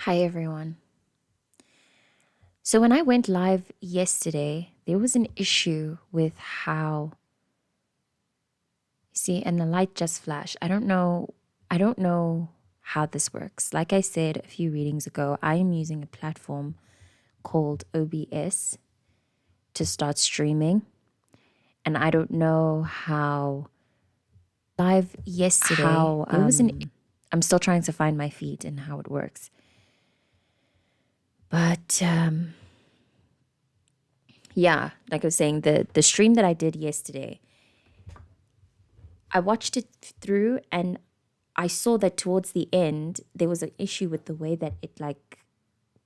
Hi, everyone. So, when I went live yesterday, there was an issue with how, see, and the light just flashed. I don't know. How this works. Like I said a few readings ago, I am using a platform called OBS to start streaming. And I don't know how live yesterday, there was I'm still trying to find my feed and how it works. But yeah, like I was saying, the stream that I did yesterday, I watched it through and I saw that towards the end there was an issue with the way that it like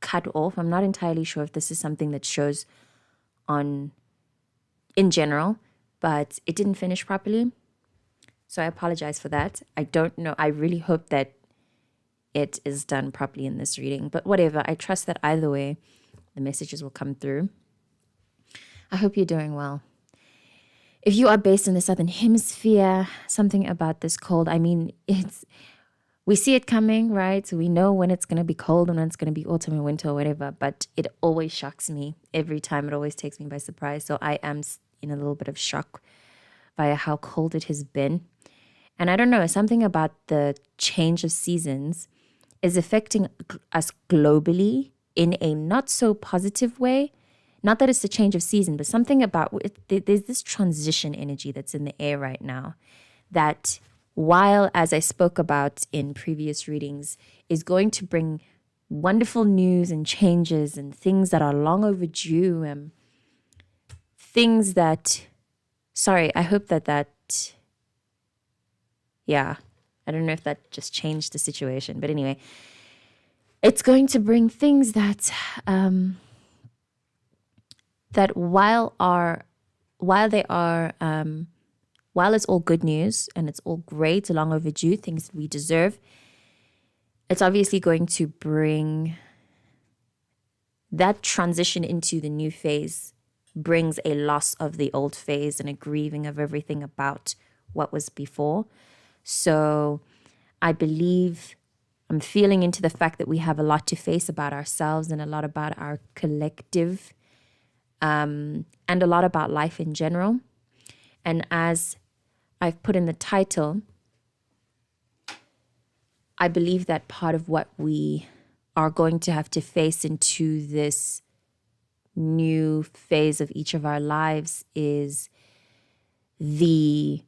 cut off. I'm not entirely sure if this is something that shows on in general, but it didn't finish properly. So I apologize for that. I don't know. I really hope that it is done properly in this reading, but whatever. I trust that either way the messages will come through. I hope you're doing well. If you are based in the Southern Hemisphere, something about this cold, I mean, we see it coming, right? So we know when it's going to be cold and when it's going to be autumn and winter or whatever, but it always shocks me every time. It always takes me by surprise. So I am in a little bit of shock by how cold it has been. And I don't know, something about the change of seasons is affecting us globally in a not so positive way. Not that it's a change of season, but something about there's this transition energy that's in the air right now that, while, as I spoke about in previous readings, is going to bring wonderful news and changes and things that are long overdue, and things that, sorry, I hope yeah, I don't know if that just changed the situation, but anyway, it's going to bring things that while it's all good news and it's all great, long overdue, things that we deserve, it's obviously going to bring that transition into the new phase, brings a loss of the old phase and a grieving of everything about what was before. So I believe I'm feeling into the fact that we have a lot to face about ourselves and a lot about our collective, and a lot about life in general. And as I've put in the title, I believe that part of what we are going to have to face into this new phase of each of our lives is the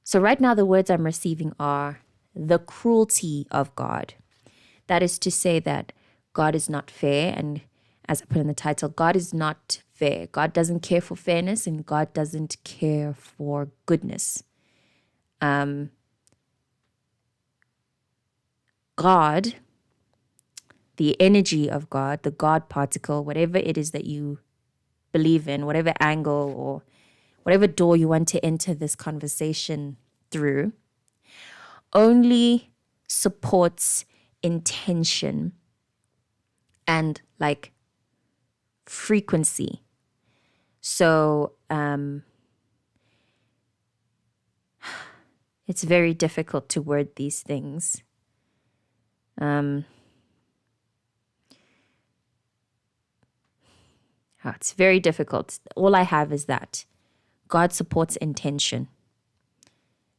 so right now the words I'm receiving are the cruelty of God. That is to say that God is not fair, and as I put in the title, God is not fair. God doesn't care for fairness, and God doesn't care for goodness. God, the energy of God, the God particle, whatever it is that you believe in, whatever angle or whatever door you want to enter this conversation through, only supports intention and like frequency. So it's very difficult to word these things. It's very difficult. All I have is that God supports intention,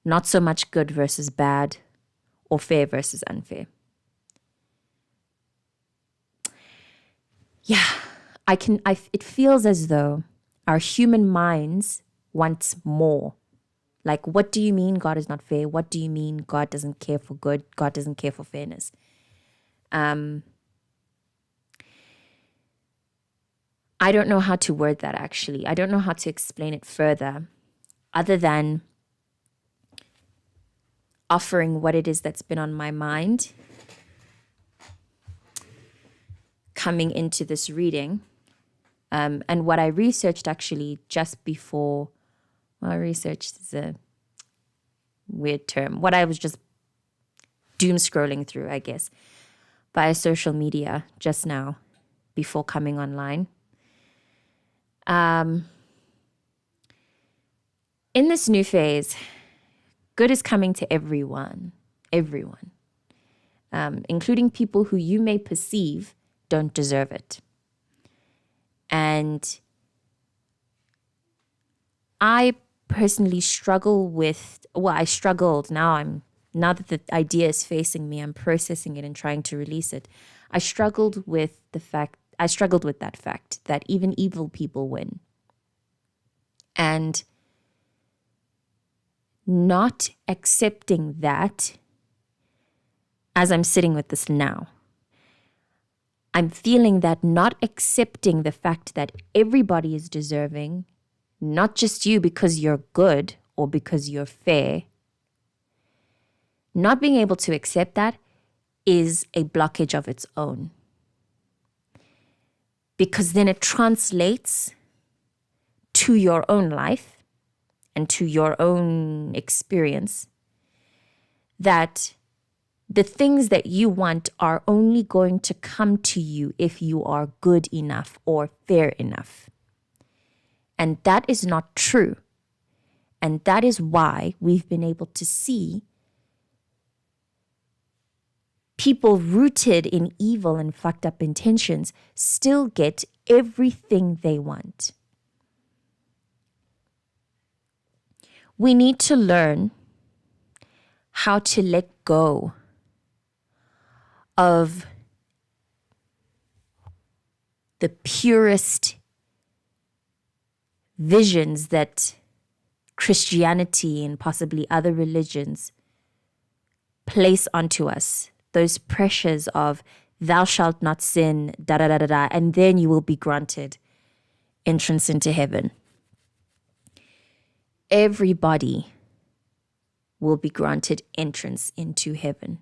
not so much good versus bad or fair versus unfair. Yeah, it feels as though our human minds want more. Like, what do you mean God is not fair? What do you mean God doesn't care for good? God doesn't care for fairness? I don't know how to word that, actually. I don't know how to explain it further other than offering what it is that's been on my mind coming into this reading, and what I researched actually just before. Well, research is a weird term. What I was just doom scrolling through, I guess, via social media just now before coming online. In this new phase, good is coming to everyone. Everyone. Including people who you may perceive don't deserve it. And I personally struggle with, I struggled. Now that the idea is facing me, I'm processing it and trying to release it. I struggled with that fact that even evil people win. And not accepting that, as I'm sitting with this now, I'm feeling that not accepting the fact that everybody is deserving, not just you because you're good or because you're fair, not being able to accept that is a blockage of its own. Because then it translates to your own life and to your own experience that the things that you want are only going to come to you if you are good enough or fair enough. And that is not true. And that is why we've been able to see people rooted in evil and fucked up intentions still get everything they want. We need to learn how to let go of the purest visions that Christianity and possibly other religions place onto us. Those pressures of thou shalt not sin, da da da da da, and then you will be granted entrance into heaven. Everybody will be granted entrance into heaven.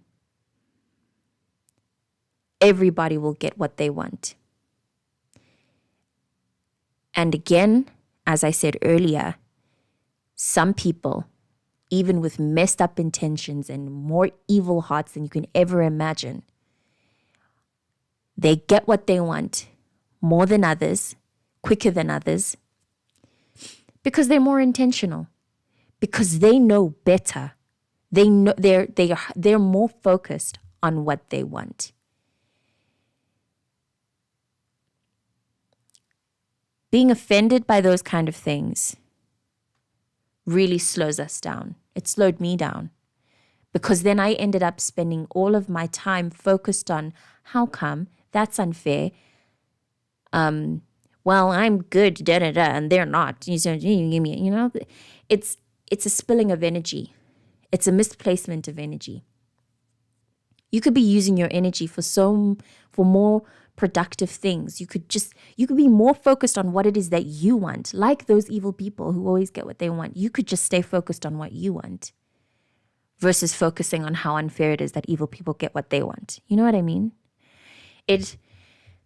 Everybody will get what they want. And again, as I said earlier, some people, even with messed up intentions and more evil hearts than you can ever imagine, they get what they want more than others, quicker than others, because they're more intentional, because they know better. They know they're more focused on what they want. Being offended by those kind of things really slows us down. It slowed me down because then I ended up spending all of my time focused on how come that's unfair. Well, I'm good, da da da, and they're not. It's a spilling of energy. It's a misplacement of energy. You could be using your energy for more productive things. You could be more focused on what it is that you want, like those evil people who always get what they want. You could just stay focused on what you want versus focusing on how unfair it is that evil people get what they want. You know what I mean? It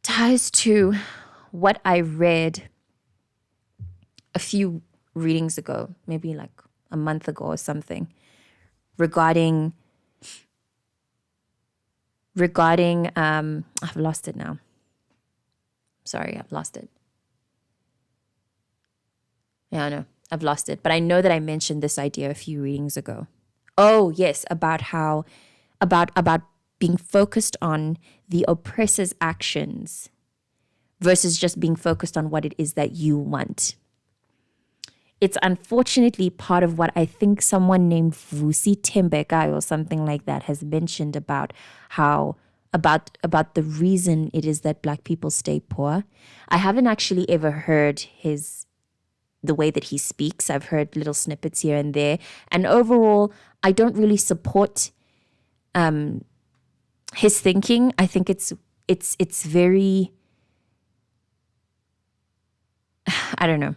ties to what I read a few readings ago, maybe like a month ago or something, regarding I've lost it now. Sorry, I've lost it. Yeah, I know. I've lost it. But I know that I mentioned this idea a few readings ago. Oh, yes, about being focused on the oppressor's actions versus just being focused on what it is that you want. It's unfortunately part of what I think someone named Vusi Tembekai or something like that has mentioned about the reason it is that Black people stay poor. I haven't actually ever heard the way that he speaks. I've heard little snippets here and there. And overall, I don't really support his thinking. I think it's very, I don't know.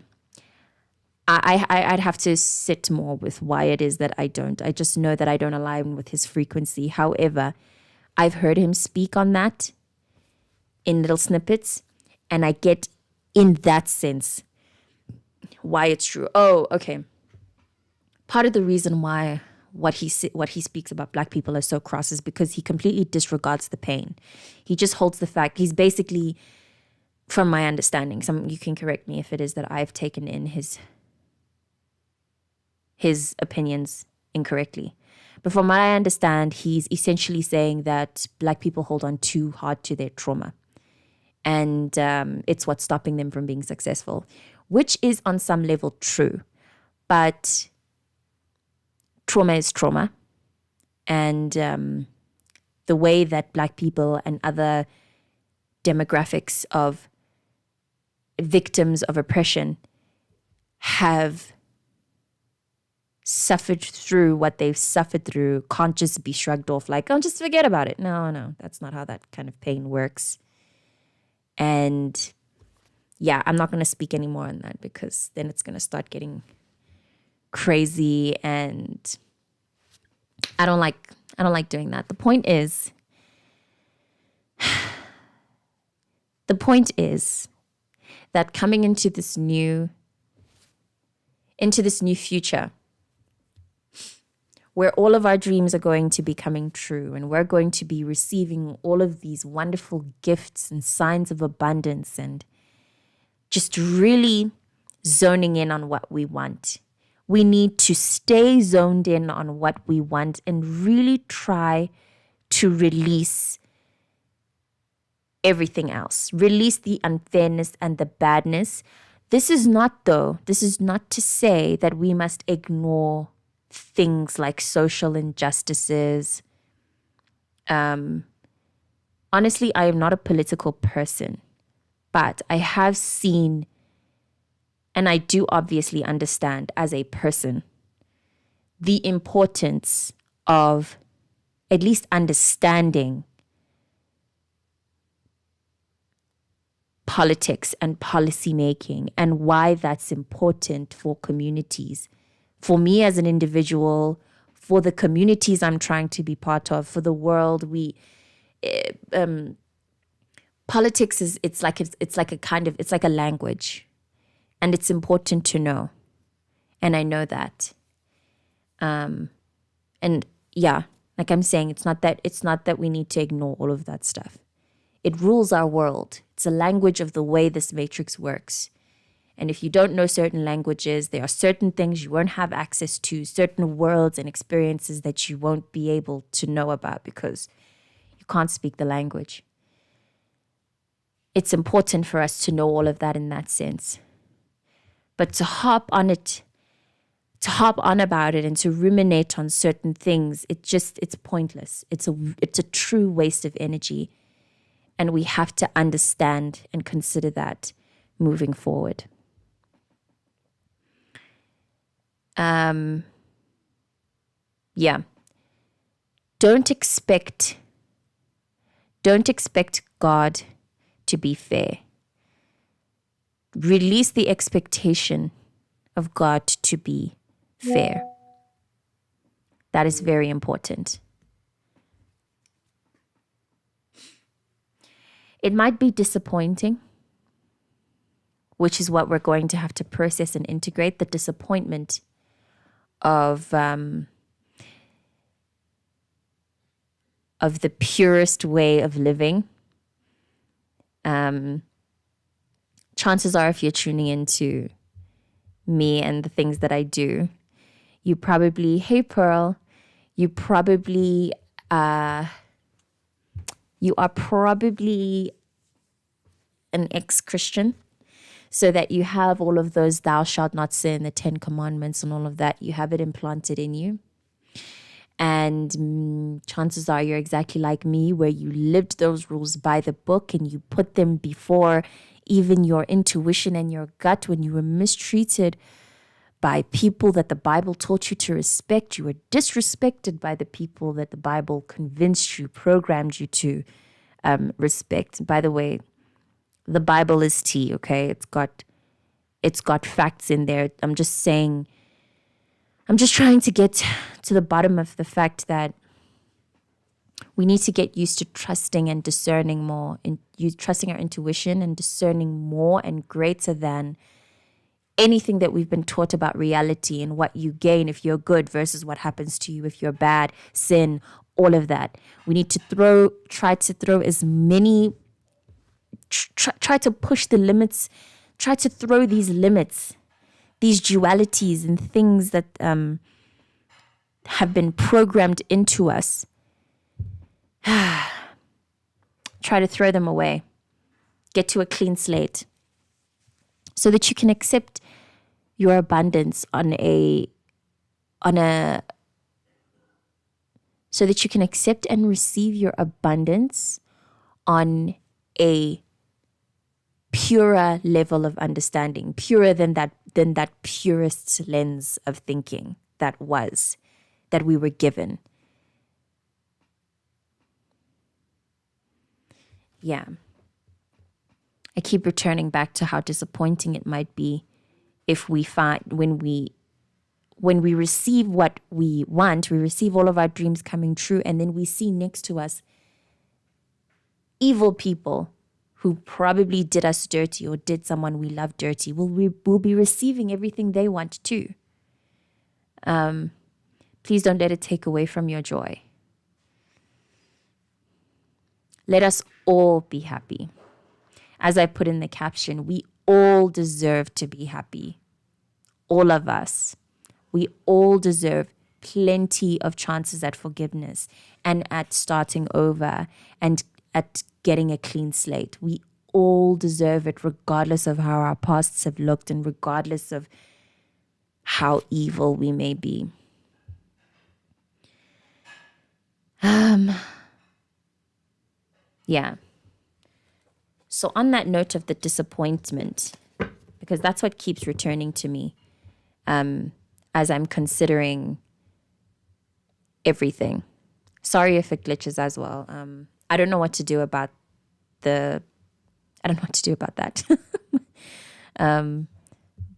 I'd have to sit more with why it is that I don't. I just know that I don't align with his frequency. However, I've heard him speak on that in little snippets, and I get in that sense why it's true. Oh, okay. Part of the reason why what he speaks about Black people are so cross is because he completely disregards the pain. He just holds the fact. He's basically, from my understanding, you can correct me if it is that I've taken in his opinions incorrectly. But from what I understand, he's essentially saying that Black people hold on too hard to their trauma. And it's what's stopping them from being successful, which is on some level true. But trauma is trauma. And the way that Black people and other demographics of victims of oppression have suffered through what they've suffered through can't just be shrugged off like, oh, just forget about it. No, that's not how that kind of pain works. And yeah, I'm not going to speak anymore on that because then it's going to start getting crazy, and I don't like doing that. The point is that coming into this new future where all of our dreams are going to be coming true and we're going to be receiving all of these wonderful gifts and signs of abundance and just really zoning in on what we want. We need to stay zoned in on what we want and really try to release everything else. Release the unfairness and the badness. This is not to say that we must ignore things like social injustices. Honestly, I am not a political person, but I have seen, and I do obviously understand as a person, the importance of at least understanding politics and policy making and why that's important for communities. For me as an individual, for the communities I'm trying to be part of, for the world, politics is it's like a language, and it's important to know, and I know that. And yeah, like I'm saying, it's not that we need to ignore all of that stuff. It rules our world. It's a language of the way this matrix works. And if you don't know certain languages, there are certain things you won't have access to, certain worlds and experiences that you won't be able to know about because you can't speak the language. It's important for us to know all of that in that sense. But to harp on about it and to ruminate on certain things, it's pointless. It's a true waste of energy. And we have to understand and consider that moving forward. Yeah. Don't expect God to be fair. Release the expectation of God to be fair. That is very important. It might be disappointing, which is what we're going to have to process and integrate, the disappointment of the purest way of living. Chances are, if you're tuning into me and the things that I do, you probably, hey Pearl, you are probably an ex-Christian, so that you have all of those thou shalt not sin, the 10 commandments and all of that. You have it implanted in you. And chances are you're exactly like me, where you lived those rules by the book and you put them before even your intuition and your gut. When you were mistreated by people that the Bible taught you to respect, you were disrespected by the people that the Bible convinced you, programmed you to respect. By the way, the Bible is tea, okay? It's got facts in there. I'm just trying to get to the bottom of the fact that we need to get used to trusting and discerning more, and trusting our intuition and discerning more and greater than anything that we've been taught about reality and what you gain if you're good versus what happens to you if you're bad, sin, all of that. We need to try to throw as many, try to push the limits, try to throw these limits, these dualities and things that have been programmed into us, try to throw them away. Get to a clean slate so that you can accept your abundance so that you can accept and receive your abundance on a purer level of understanding, purer than that purest lens of thinking that we were given. Yeah. I keep returning back to how disappointing it might be if we find when we receive what we want, we receive all of our dreams coming true, and then we see next to us evil people who probably did us dirty or did someone we love dirty. We'll be receiving everything they want too. Please don't let it take away from your joy. Let us all be happy. As I put in the caption, we all deserve to be happy. All of us. We all deserve plenty of chances at forgiveness and at starting over and at getting a clean slate. We all deserve it, regardless of how our pasts have looked and regardless of how evil we may be. Yeah. So on that note of the disappointment, because that's what keeps returning to me as I'm considering everything. Sorry if it glitches as well. I don't know what to do about that.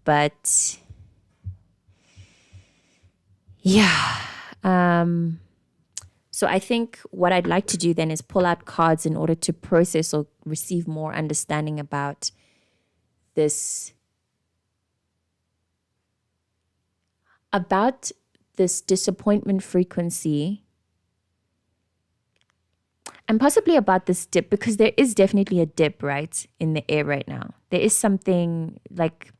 But yeah. So I think what I'd like to do then is pull out cards in order to process or receive more understanding about this disappointment frequency and possibly about this dip, because there is definitely a dip, right, in the air right now. There is something like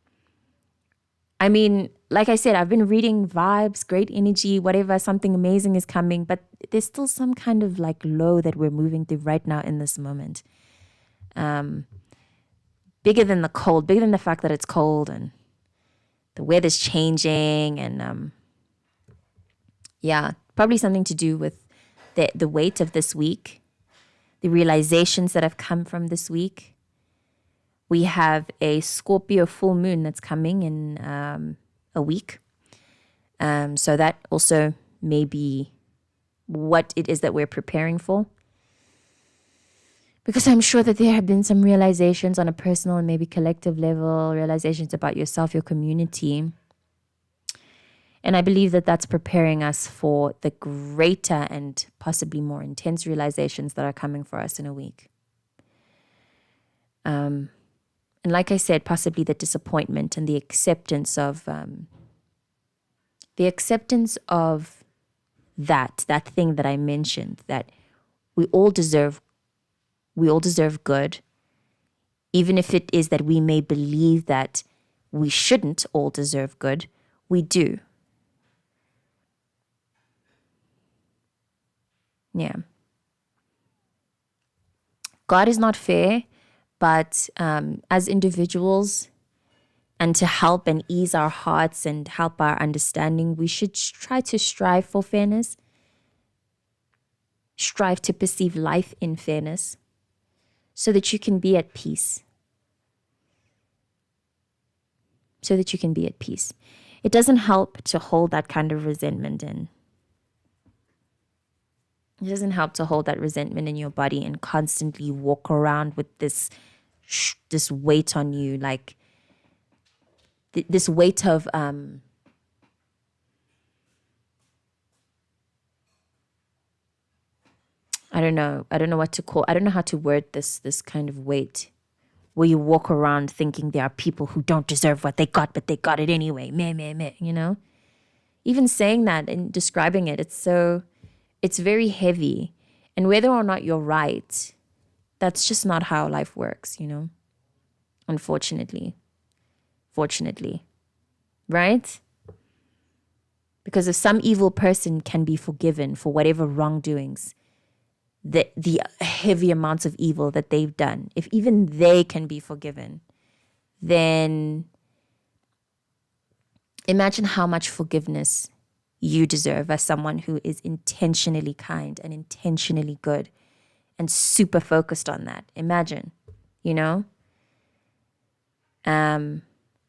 I said, I've been reading vibes, great energy, whatever, something amazing is coming, but there's still some kind of like low that we're moving through right now in this moment. Bigger than the cold, bigger than the fact that it's cold and the weather's changing and probably something to do with the weight of this week, the realizations that have come from this week. We have a Scorpio full moon that's coming in a week. So that also may be what it is that we're preparing for. Because I'm sure that there have been some realizations on a personal and maybe collective level, realizations about yourself, your community. And I believe that that's preparing us for the greater and possibly more intense realizations that are coming for us in a week. And like I said, possibly the disappointment and the acceptance of that thing that I mentioned, that we all deserve good, even if it is that we may believe that we shouldn't all deserve good, we do. Yeah. God is not fair. But as individuals, and to help and ease our hearts and help our understanding, we should try to strive for fairness, strive to perceive life in fairness so that you can be at peace. It doesn't help to hold that kind of resentment in. It doesn't help to hold that resentment in your body and constantly walk around with this weight on you, like this weight of I don't know what to call. I don't know how to word this kind of weight, where you walk around thinking there are people who don't deserve what they got, but they got it anyway. Meh. Even saying that and describing it, it's very heavy. And whether or not you're right, that's just not how life works, Unfortunately. Fortunately. Right? Because if some evil person can be forgiven for whatever wrongdoings, the heavy amounts of evil that they've done, if even they can be forgiven, then imagine how much forgiveness you deserve as someone who is intentionally kind and intentionally good and super focused on that. Imagine, you know? And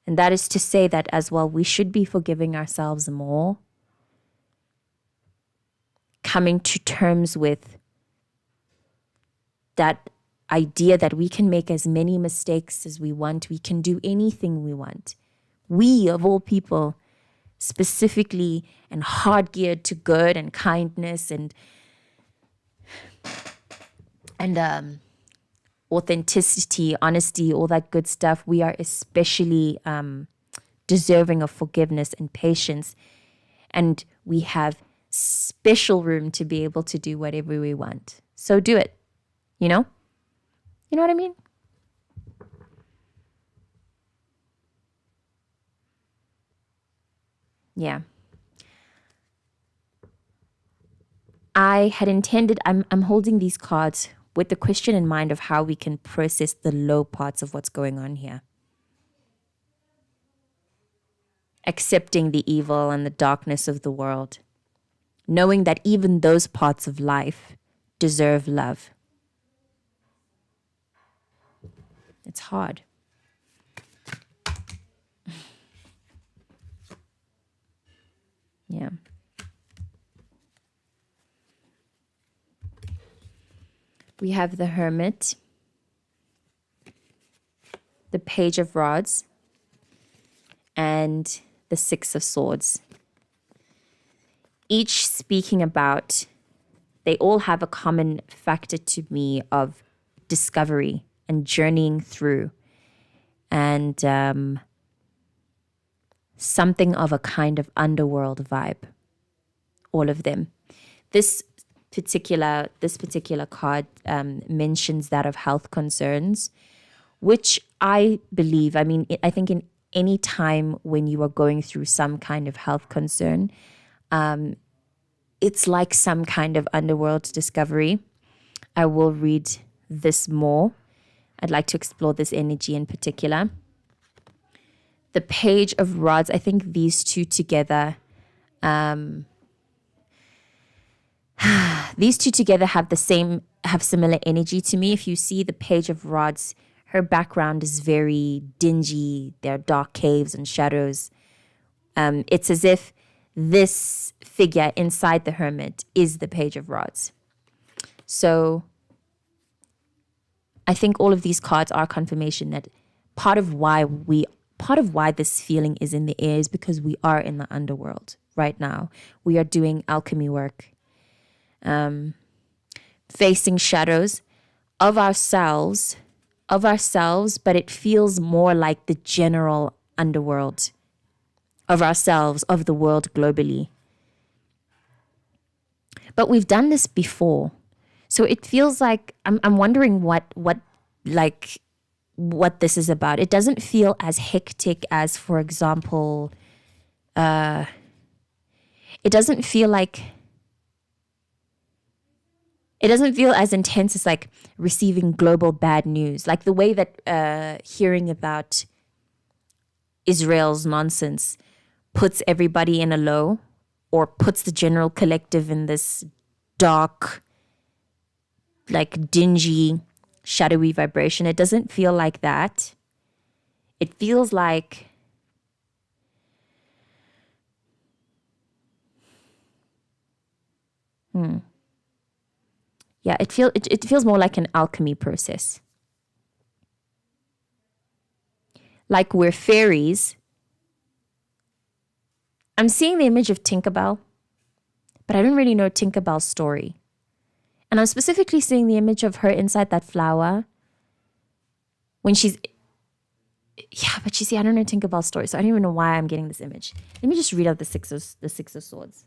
that is to say that as well, we should be forgiving ourselves more, coming to terms with that idea that we can make as many mistakes as we want. We can do anything we want. We, of all people, specifically and hard geared to good and kindness and authenticity, honesty, all that good stuff, we are especially deserving of forgiveness and patience. And we have special room to be able to do whatever we want. So do it, you know? You know what I mean? Yeah. I had intended, I'm holding these cards with the question in mind of how we can process the low parts of what's going on here. Accepting the evil and the darkness of the world. Knowing that even those parts of life deserve love. It's hard. Yeah. We have the Hermit, the Page of Rods, and the Six of Swords. Each speaking about, they all have a common factor to me of discovery and journeying through, and something of a kind of underworld vibe. All of them. This particular card mentions that of health concerns, which I believe, I think in any time when you are going through some kind of health concern, it's like some kind of underworld discovery. I will read this more. I'd like to explore this energy in particular. The Page of Rods, I think these two together, have similar energy to me. If you see the Page of Rods, her background is very dingy. There are dark caves and shadows. It's as if this figure inside the Hermit is the Page of Rods. So I think all of these cards are confirmation that part of why this feeling is in the air is because we are in the underworld right now. We are doing alchemy work. Facing shadows of ourselves, but it feels more like the general underworld of ourselves, of the world globally. But we've done this before. So it feels like, I'm wondering what this is about. It doesn't feel as hectic as, for example, it doesn't feel as intense as like receiving global bad news. Like the way that hearing about Israel's nonsense puts everybody in a low, or puts the general collective in this dark, like dingy, shadowy vibration. It doesn't feel like that. It feels like yeah, it feels more like an alchemy process. Like we're fairies. I'm seeing the image of Tinkerbell, but I don't really know Tinkerbell's story. And I'm specifically seeing the image of her inside that flower when she's, yeah, but you see, I don't know Tinkerbell's story, so I don't even know why I'm getting this image. Let me just read out the Six of Swords.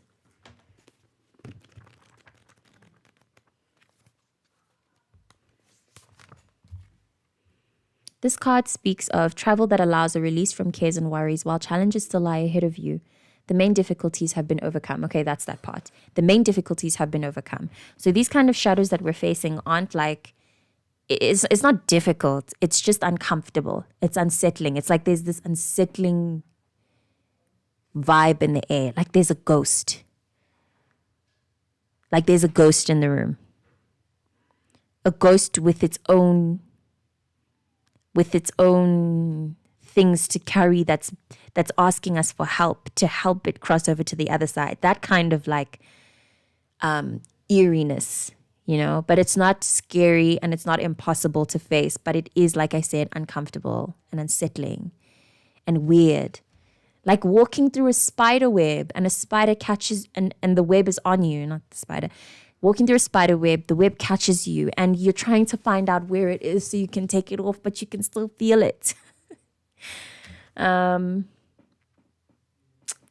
This card speaks of travel that allows a release from cares and worries while challenges still lie ahead of you. The main difficulties have been overcome. Okay, that's that part. The main difficulties have been overcome. So these kind of shadows that we're facing aren't like, it's not difficult. It's just uncomfortable. It's unsettling. It's like there's this unsettling vibe in the air. Like there's a ghost. Like there's a ghost in the room. A ghost with its own things to carry that's asking us for help to help it cross over to the other side. That kind of like eeriness, you know, but it's not scary and it's not impossible to face, but it is, like I said, uncomfortable and unsettling and weird. Like walking through a spider web and a spider catches and the web is on you, not the spider. Walking through a spider web, the web catches you and you're trying to find out where it is so you can take it off, but you can still feel it. The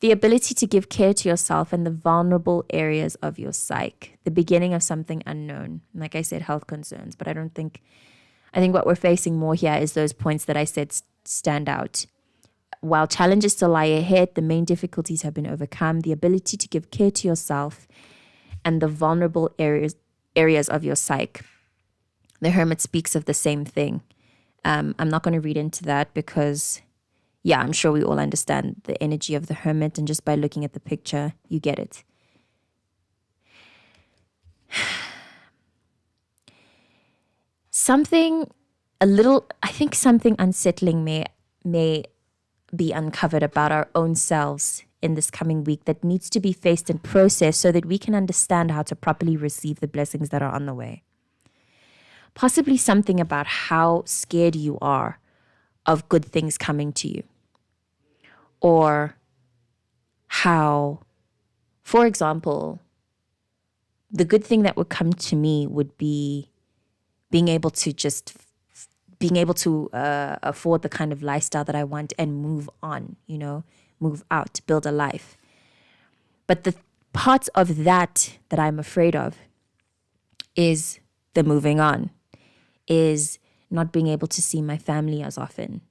ability to give care to yourself and the vulnerable areas of your psyche, the beginning of something unknown. Like I said, health concerns, but I think what we're facing more here is those points that I said stand out. While challenges still lie ahead, the main difficulties have been overcome. The ability to give care to yourself and the vulnerable areas of your psyche. The Hermit speaks of the same thing. I'm not going to read into that because, yeah, I'm sure we all understand the energy of the Hermit, and just by looking at the picture, you get it. Something unsettling may be uncovered about our own selves in this coming week that needs to be faced and processed so that we can understand how to properly receive the blessings that are on the way. Possibly something about how scared you are of good things coming to you. Or how, for example, the good thing that would come to me would be being able to afford the kind of lifestyle that I want and move on, move out, build a life. But the parts of that I'm afraid of is the moving on, is not being able to see my family as often,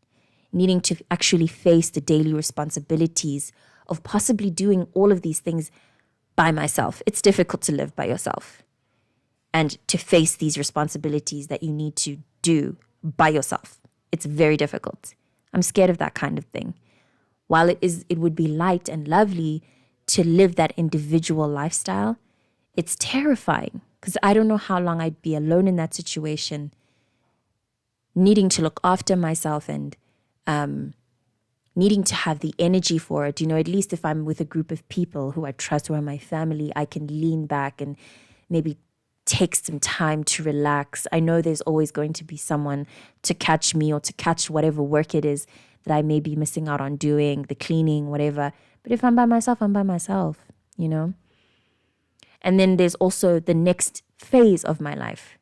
needing to actually face the daily responsibilities of possibly doing all of these things by myself. It's difficult to live by yourself and to face these responsibilities that you need to do by yourself. It's very difficult. I'm scared of that kind of thing. While it would be light and lovely to live that individual lifestyle, it's terrifying because I don't know how long I'd be alone in that situation, needing to look after myself and needing to have the energy for it. At least if I'm with a group of people who I trust, who are my family, I can lean back and maybe take some time to relax. I know there's always going to be someone to catch me or to catch whatever work it is that I may be missing out on doing, the cleaning, whatever. But if I'm by myself, I'm by myself, And then there's also the next phase of my life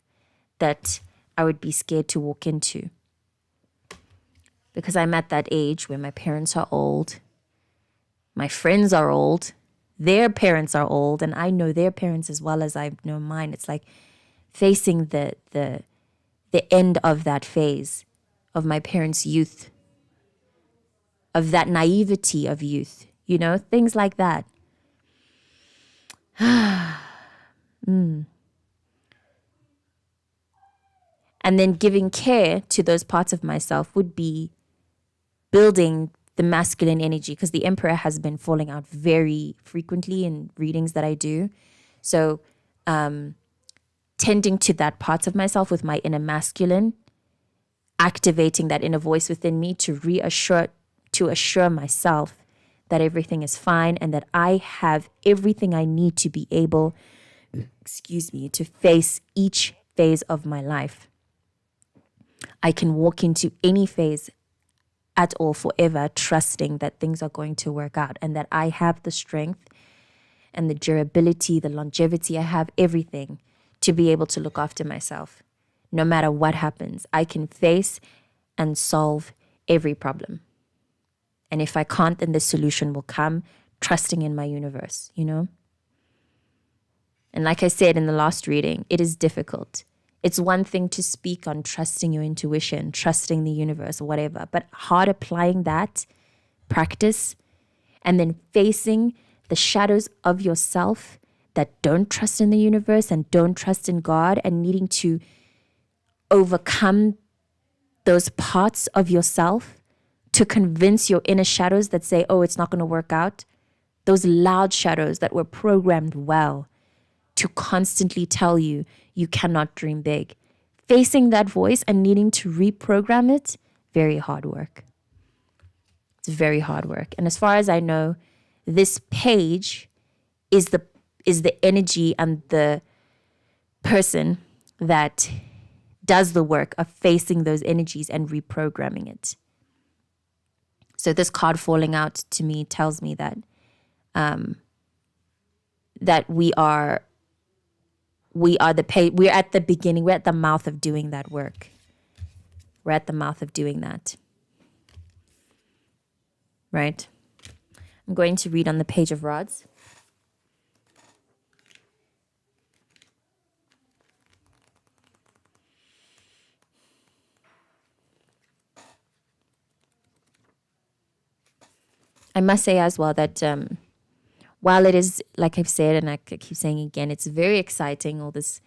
that I would be scared to walk into. Because I'm at that age where my parents are old, my friends are old, their parents are old, and I know their parents as well as I know mine. It's like facing the end of that phase of my parents' youth, of that naivety of youth, things like that. And then giving care to those parts of myself would be building the masculine energy, because the Emperor has been falling out very frequently in readings that I do. So tending to that part of myself with my inner masculine, activating that inner voice within me to assure myself that everything is fine and that I have everything I need to be able, to face each phase of my life. I can walk into any phase at all forever, trusting that things are going to work out and that I have the strength and the durability, the longevity. I have everything to be able to look after myself. No matter what happens, I can face and solve every problem. And if I can't, then the solution will come, trusting in my universe, And like I said in the last reading, it is difficult. It's one thing to speak on trusting your intuition, trusting the universe or whatever, but hard applying that practice and then facing the shadows of yourself that don't trust in the universe and don't trust in God, and needing to overcome those parts of yourself to convince your inner shadows that say, oh, it's not going to work out. Those loud shadows that were programmed well to constantly tell you you cannot dream big. Facing that voice and needing to reprogram it, very hard work. It's very hard work. And as far as I know, this page is the energy and the person that does the work of facing those energies and reprogramming it. So this card falling out to me tells me that that we're at the beginning, we're at the mouth of doing that work. We're at the mouth of doing that. Right? I'm going to read on the Page of Rods. I must say as well that while it is, like I've said, and I keep saying again, it's very exciting. All this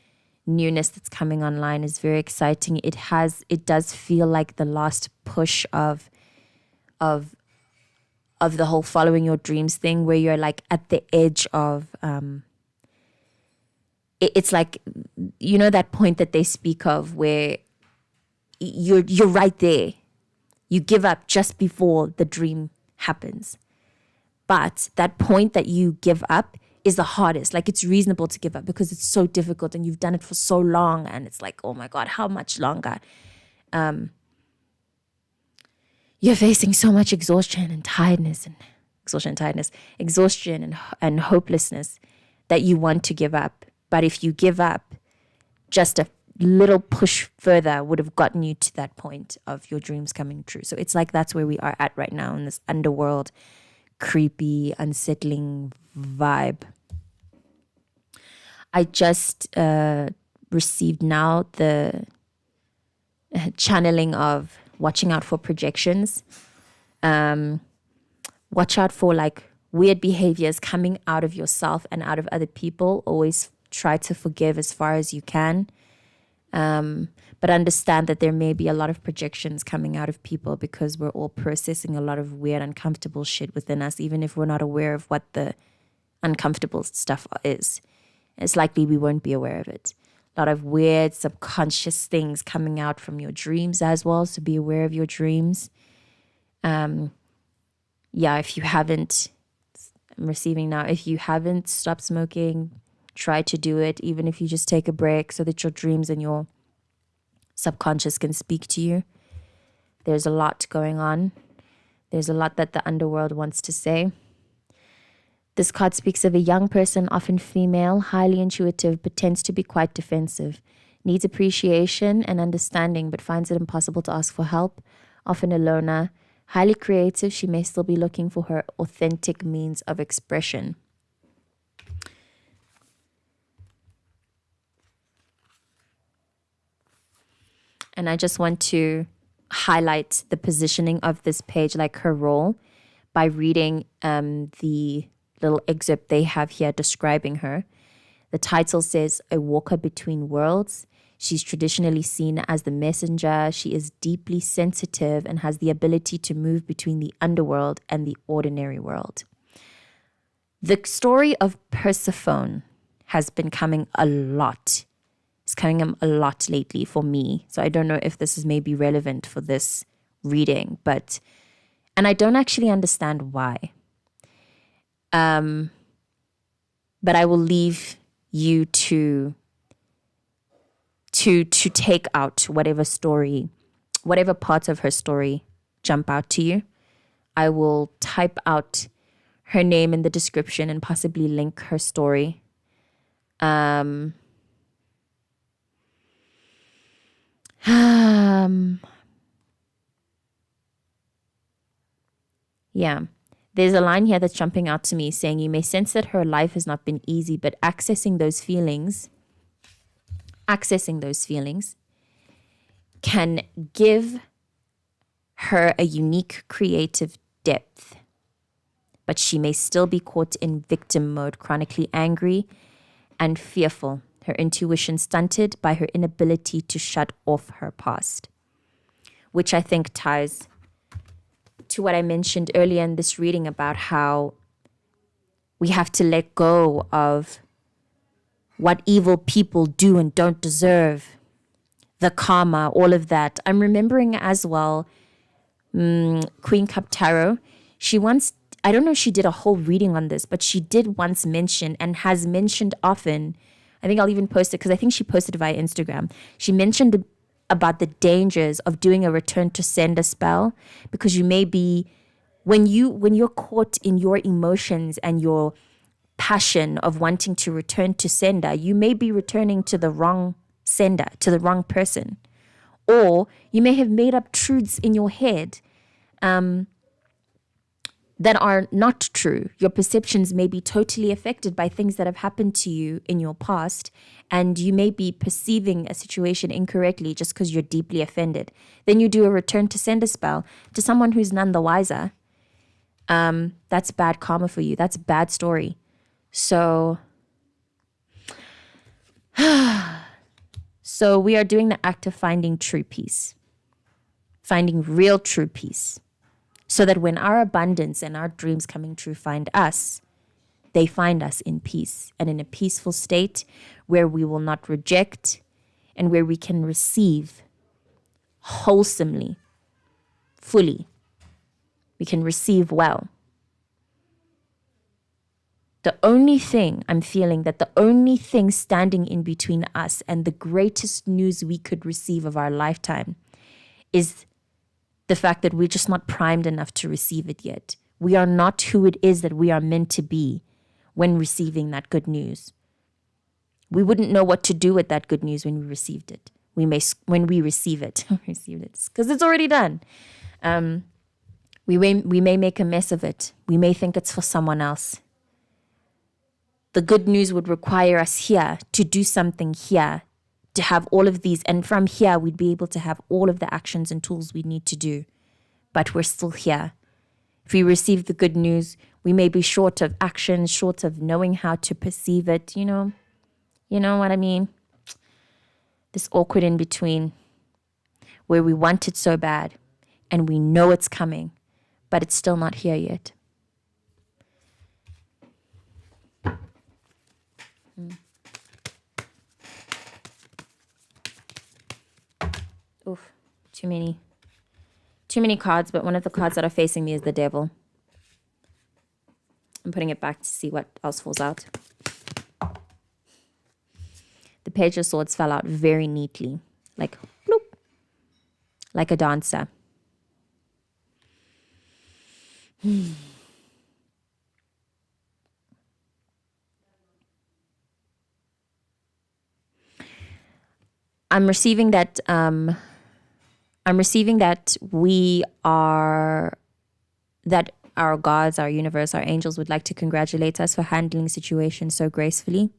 newness that's coming online is very exciting. It does feel like the last push of the whole following your dreams thing, where you're like at the edge of it's like, you know, that point that they speak of where you're right there. You give up just before the dream happens. But that point that you give up is the hardest. Like, it's reasonable to give up because it's so difficult and you've done it for so long, and it's like, oh my God, how much longer? You're facing so much exhaustion and hopelessness that you want to give up. But if you give up, just a little push further would have gotten you to that point of your dreams coming true. So it's like that's where we are at right now in this underworld, creepy, unsettling vibe. I just received now the channeling of watching out for projections. Watch out for like weird behaviors coming out of yourself and out of other people. Always try to forgive as far as you can. But understand that there may be a lot of projections coming out of people because we're all processing a lot of weird, uncomfortable shit within us, even if we're not aware of what the uncomfortable stuff is. It's likely we won't be aware of it. A lot of weird subconscious things coming out from your dreams as well, so be aware of your dreams. If you haven't, I'm receiving now, if you haven't stopped smoking, try to do it, even if you just take a break so that your dreams and your subconscious can speak to you. There's a lot going on. There's a lot that the underworld wants to say. This card speaks of a young person, often female, highly intuitive, but tends to be quite defensive. Needs appreciation and understanding, but finds it impossible to ask for help. Often a loner. Highly creative, she may still be looking for her authentic means of expression. And I just want to highlight the positioning of this page, like her role, by reading the little excerpt they have here describing her. The title says, A Walker Between Worlds. She's traditionally seen as the messenger. She is deeply sensitive and has the ability to move between the underworld and the ordinary world. The story of Persephone has been coming a lot. It's coming a lot lately for me. So I don't know if this is maybe relevant for this reading, and I don't actually understand why. But I will leave you to take out whatever parts of her story jump out to you. I will type out her name in the description and possibly link her story. Yeah. There's a line here that's jumping out to me saying, you may sense that her life has not been easy, but accessing those feelings can give her a unique creative depth. but she may still be caught in victim mode, chronically angry and fearful, her intuition stunted by her inability to shut off her past, which I think ties to what I mentioned earlier in this reading about how we have to let go of what evil people do and don't deserve, the karma, all of that. I'm remembering as well, Queen Cup Tarot. She once, I don't know if she did a whole reading on this, but she did once mention and has mentioned often, I think I'll even post it because I think she posted it via Instagram. She mentioned about the dangers of doing a return to sender spell, because you may be, when you're caught in your emotions and your passion of wanting to return to sender, you may be returning to the wrong sender, to the wrong person. Or you may have made up truths in your head that are not true. Your perceptions may be totally affected by things that have happened to you in your past, and you may be perceiving a situation incorrectly just because you're deeply offended. Then you do a return to sender spell to someone who's none the wiser. That's bad karma for you. That's a bad story. So we are doing the act of finding true peace, finding real true peace, so that when our abundance and our dreams coming true find us, they find us in peace and in a peaceful state where we will not reject and where we can receive wholesomely, fully. We can receive well. The only thing I'm feeling, that the only thing standing in between us and the greatest news we could receive of our lifetime is the fact that we're just not primed enough to receive it yet. We are not who it is that we are meant to be when receiving that good news. We wouldn't know what to do with that good news when we received it. When we receive it, because it's already done. We may make a mess of it. We may think it's for someone else. The good news would require us here to do something here, to have all of these. And from here, we'd be able to have all of the actions and tools we need to do. But we're still here. If we receive the good news, we may be short of action, short of knowing how to perceive it. You know what I mean? This awkward in between where we want it so bad and we know it's coming, but it's still not here yet. Oof, too many cards, but one of the cards that are facing me is the devil. I'm putting it back to see what else falls out. The Page of Swords fell out very neatly, like bloop, like a dancer. I'm receiving that that our gods, our universe, our angels would like to congratulate us for handling situations so gracefully.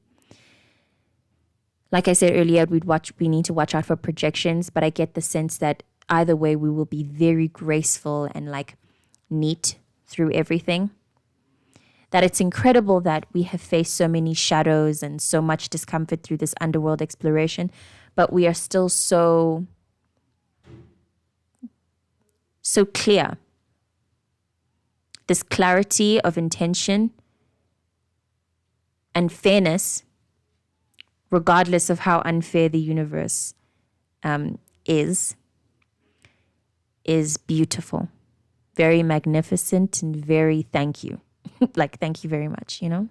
Like I said earlier, we need to watch out for projections, but I get the sense that either way we will be very graceful and like neat through everything. That it's incredible that we have faced so many shadows and so much discomfort through this underworld exploration, but we are still so clear. This clarity of intention and fairness, regardless of how unfair the universe is beautiful, very magnificent, and very thank you. Like, thank you very much, you know?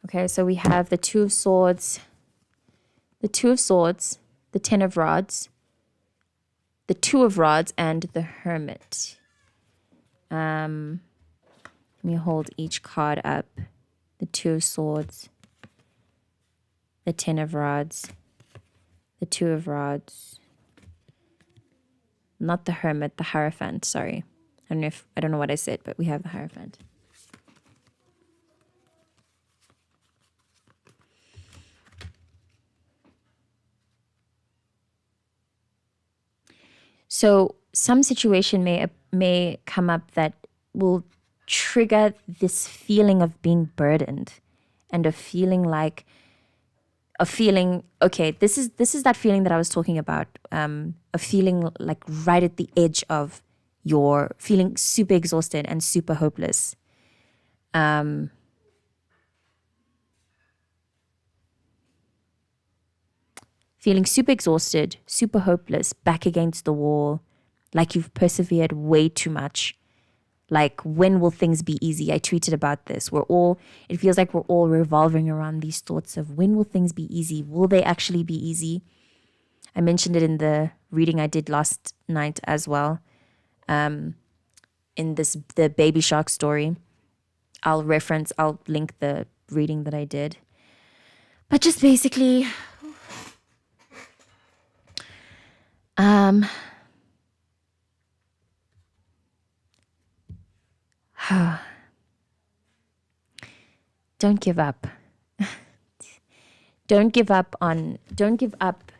Okay, so we have the Two of Swords, the Ten of Rods, the Two of Rods, and the Hermit. Let me hold each card up. The Two of Swords, the Ten of Rods, the Two of Rods, not the Hermit, the Hierophant, sorry. I don't know what I said, but we have the Hierophant. So some situation may come up that will trigger this feeling of being burdened and okay, this is that feeling that I was talking about, a feeling like right at the edge of your feeling super exhausted and super hopeless. Feeling super exhausted, super hopeless, back against the wall, like you've persevered way too much. Like, when will things be easy? I tweeted about this. It feels like we're all revolving around these thoughts of when will things be easy? Will they actually be easy? I mentioned it in the reading I did last night as well. In the Baby Shark story. I'll link the reading that I did. But just basically, don't give up. Don't give up.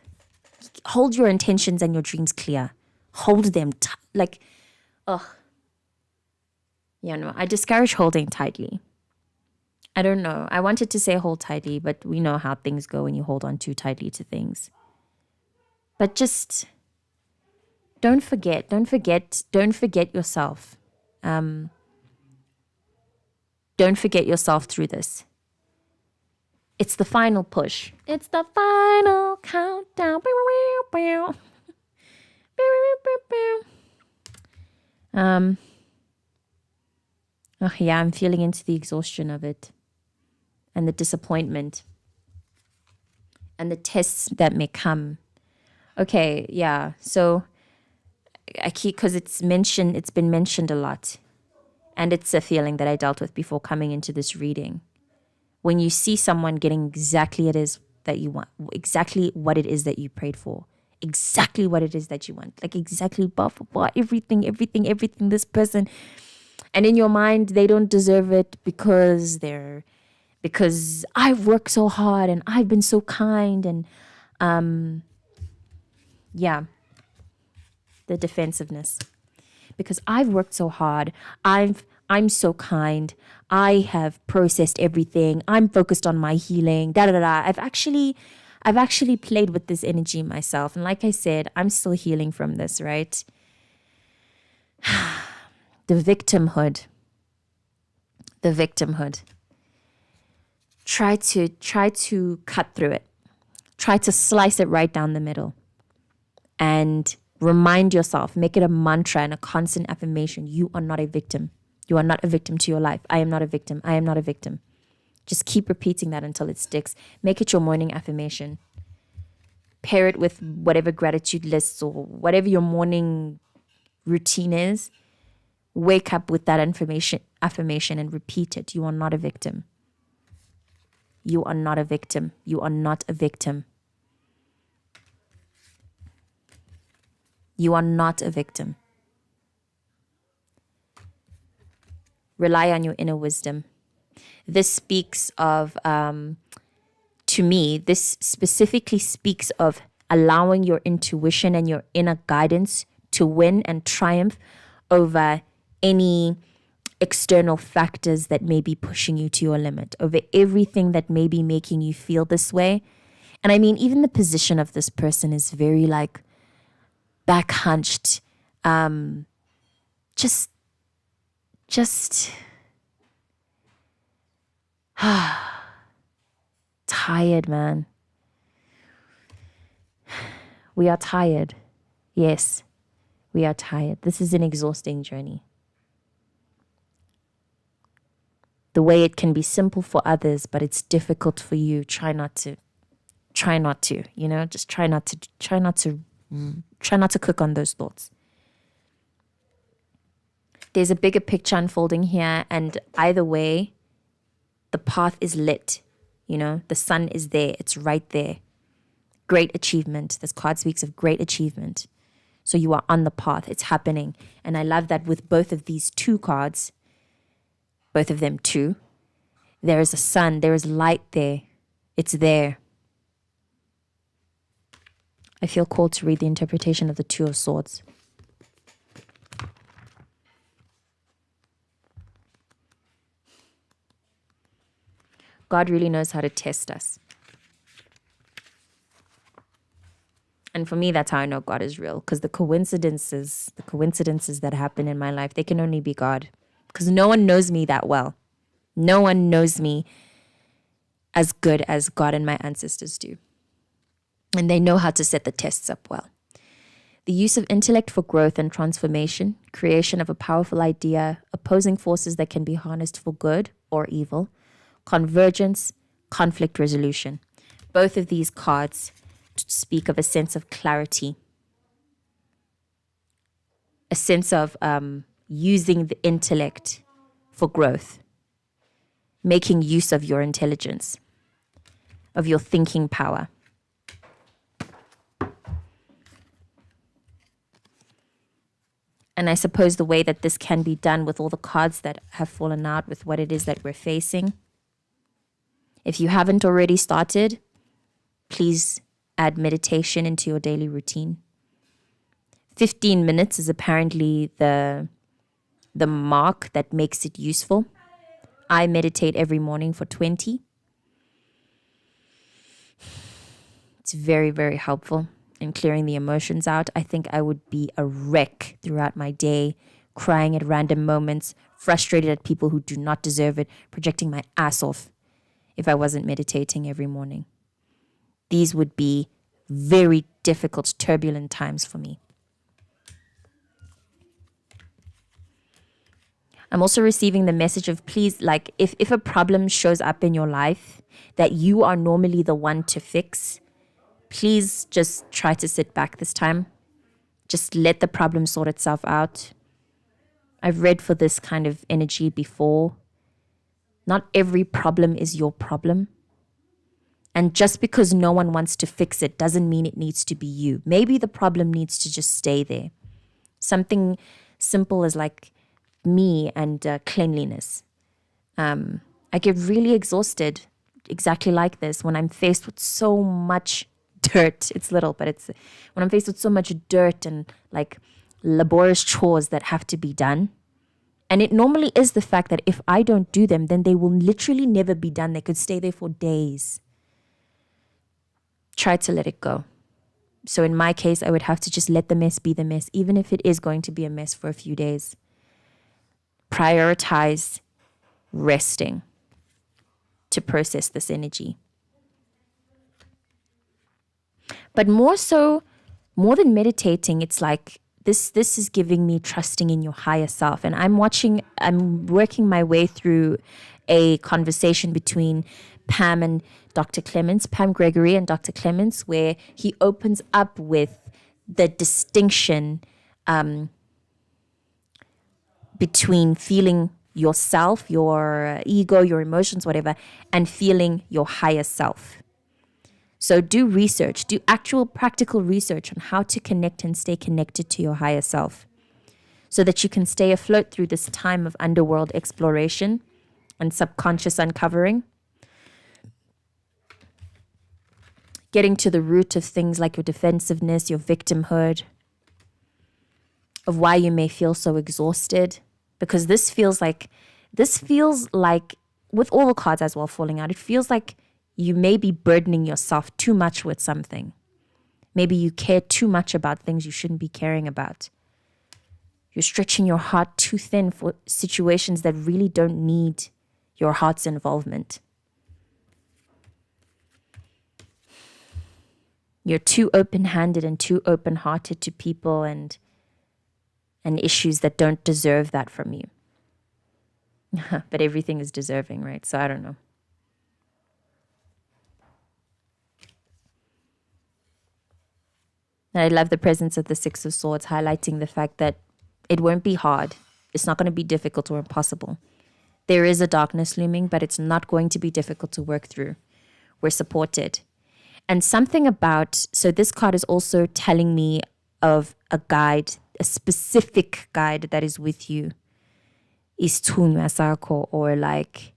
Hold your intentions and your dreams clear. Hold them I discourage holding tightly. I don't know. I wanted to say hold tightly, but we know how things go when you hold on too tightly to things. But just don't forget yourself. Don't forget yourself through this. It's the final push. It's the final countdown. I'm feeling into the exhaustion of it and the disappointment and the tests that may come. Okay, yeah. So because it's been mentioned a lot, and it's a feeling that I dealt with before coming into this reading. When you see someone getting exactly it is that you want, exactly what it is that you prayed for, exactly what it is that you want, like exactly everything, this person, and in your mind they don't deserve it because I've worked so hard and I've been so kind, and the defensiveness. Because I've worked so hard, I'm so kind, I have processed everything, I'm focused on my healing, I've actually played with this energy myself, and like I said, I'm still healing from this, right? The victimhood. Try to cut through it. Try to slice it right down the middle. And remind yourself, make it a mantra and a constant affirmation. You are not a victim. You are not a victim to your life. I am not a victim. I am not a victim. Just keep repeating that until it sticks. Make it your morning affirmation. Pair it with whatever gratitude lists or whatever your morning routine is. Wake up with that affirmation and repeat it. You are not a victim. You are not a victim. You are not a victim. You are not a victim. Rely on your inner wisdom. This speaks of, to me, this specifically speaks of allowing your intuition and your inner guidance to win and triumph over any external factors that may be pushing you to your limit, over everything that may be making you feel this way. And I mean, even the position of this person is very like back hunched, just tired, man. We are tired. Yes, we are tired. This is an exhausting journey. The way it can be simple for others, but it's difficult for you. Try not to, just try not to cook on those thoughts. There's a bigger picture unfolding here, and either way, the path is lit. The sun is there. It's right there. Great achievement. This card speaks of great achievement. So you are on the path. It's happening. And I love that with both of these two cards, both of them two, there is a sun. There is light there. It's there. I feel called to read the interpretation of the Two of Swords. God really knows how to test us. And for me, that's how I know God is real. Because the coincidences that happen in my life, they can only be God. Because no one knows me that well. No one knows me as good as God and my ancestors do. And they know how to set the tests up well. The use of intellect for growth and transformation, creation of a powerful idea, opposing forces that can be harnessed for good or evil, convergence, conflict resolution. Both of these cards speak of a sense of clarity, a sense of using the intellect for growth, making use of your intelligence, of your thinking power. And I suppose the way that this can be done with all the cards that have fallen out with what it is that we're facing. If you haven't already started, please add meditation into your daily routine. 15 minutes is apparently the mark that makes it useful. I meditate every morning for 20. It's very, very helpful in clearing the emotions out. I think I would be a wreck throughout my day, crying at random moments, frustrated at people who do not deserve it, projecting my ass off if I wasn't meditating every morning. These would be very difficult, turbulent times for me. I'm also receiving the message of please, like if a problem shows up in your life that you are normally the one to fix, please just try to sit back this time. Just let the problem sort itself out. I've read for this kind of energy before. Not every problem is your problem. And just because no one wants to fix it doesn't mean it needs to be you. Maybe the problem needs to just stay there. Something simple as like me and cleanliness. I get really exhausted exactly like this when I'm faced with so much dirt. It's little, but it's when I'm faced with so much dirt and like laborious chores that have to be done. And it normally is the fact that if I don't do them, then they will literally never be done. They could stay there for days. Try to let it go. So in my case, I would have to just let the mess be the mess, even if it is going to be a mess for a few days. Prioritize resting to process this energy. But more than meditating, it's like this is giving me trusting in your higher self. And I'm working my way through a conversation between Pam Gregory and Dr. Clements, where he opens up with the distinction between feeling yourself, your ego, your emotions, whatever, and feeling your higher self. So do research, do actual practical research on how to connect and stay connected to your higher self so that you can stay afloat through this time of underworld exploration and subconscious uncovering. Getting to the root of things like your defensiveness, your victimhood, of why you may feel so exhausted. Because this feels like, with all the cards as well falling out, it feels like you may be burdening yourself too much with something. Maybe you care too much about things you shouldn't be caring about. You're stretching your heart too thin for situations that really don't need your heart's involvement. You're too open-handed and too open-hearted to people and issues that don't deserve that from you. But everything is deserving, right? So I don't know. And I love the presence of the Six of Swords, highlighting the fact that it won't be hard. It's not going to be difficult or impossible. There is a darkness looming, but it's not going to be difficult to work through. We're supported. And something about, so this card is also telling me of a guide, a specific guide that is with you. Isithunywa sakho, or like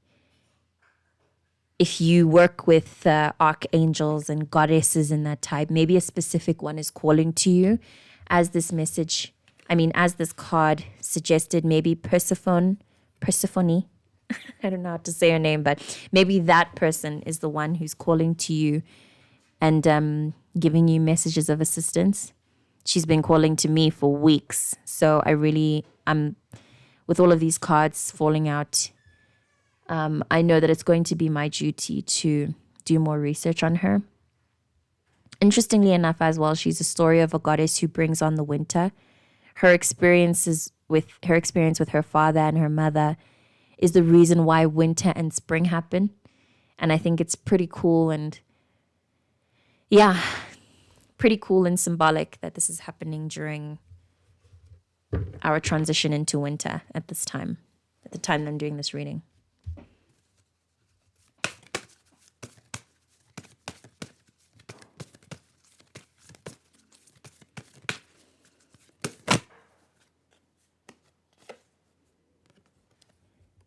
if you work with archangels and goddesses in that type, maybe a specific one is calling to you as this message. As this card suggested, maybe Persephone, I don't know how to say her name, but maybe that person is the one who's calling to you and giving you messages of assistance. She's been calling to me for weeks. So with all of these cards falling out, I know that it's going to be my duty to do more research on her. Interestingly enough as well, she's a story of a goddess who brings on the winter. Her experience with her father and her mother is the reason why winter and spring happen. And I think it's pretty cool and pretty cool and symbolic that this is happening during our transition into winter at the time I'm doing this reading.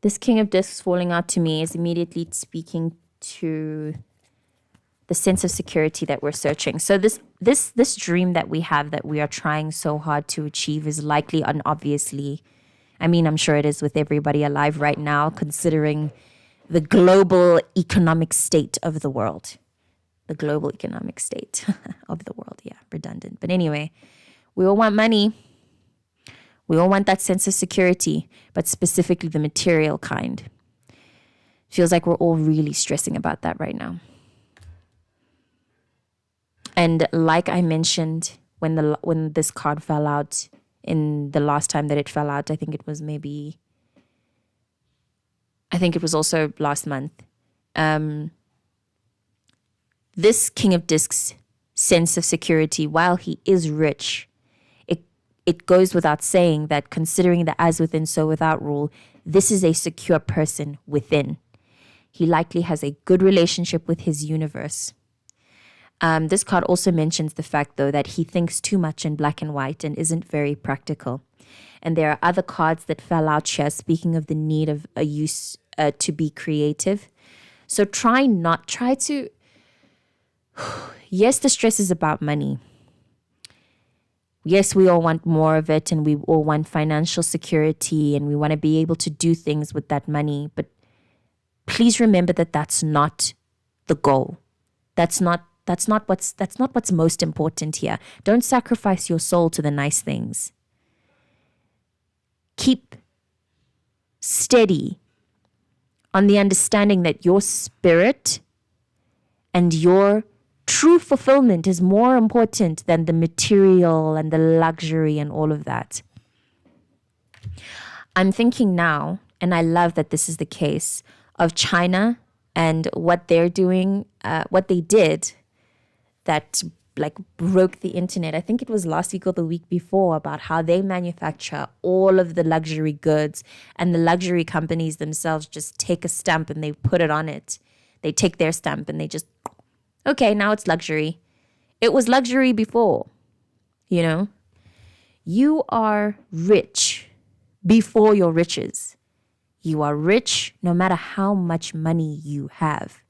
This King of Discs falling out to me is immediately speaking to the sense of security that we're searching. So this dream that we have that we are trying so hard to achieve is likely and obviously, I mean, I'm sure it is with everybody alive right now, considering the global economic state of the world. The global economic state of the world. Yeah, redundant. But anyway, we all want money. We all want that sense of security, but specifically the material kind. Feels like we're all really stressing about that right now. And like I mentioned, when this card fell out, in the last time that it fell out, I think it was also last month. This King of Discs sense of security, while he is rich, it goes without saying that considering the as within, so without rule, this is a secure person within. He likely has a good relationship with his universe. This card also mentions the fact, though, that he thinks too much in black and white and isn't very practical. And there are other cards that fell out here, speaking of the need of a use to be creative. So yes, the stress is about money. Yes, we all want more of it and we all want financial security and we want to be able to do things with that money. But please remember that that's not the goal. That's not what's most important here. Don't sacrifice your soul to the nice things. Keep steady on the understanding that your spirit and your true fulfillment is more important than the material and the luxury and all of that. I'm thinking now, and I love that this is the case, of China and what they're doing, what they did that like broke the internet. I think it was last week or the week before, about how they manufacture all of the luxury goods and the luxury companies themselves just take a stamp and they put it on it. They take their stamp and they just, okay, now it's luxury. It was luxury before, you know. You are rich before your riches. You are rich no matter how much money you have.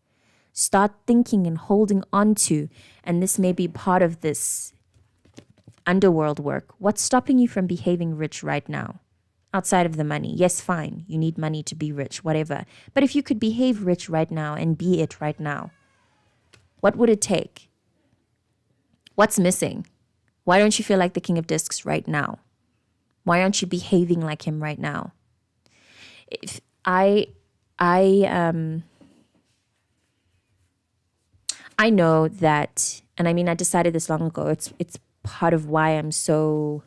Start thinking and holding on to, and this may be part of this underworld work. What's stopping you from behaving rich right now? Outside of the money. Yes, fine. You need money to be rich, whatever. But if you could behave rich right now and be it right now, what would it take? What's missing? Why don't you feel like the King of Discs right now? Why aren't you behaving like him right now? If I know that, and I mean, I decided this long ago. It's part of why I'm so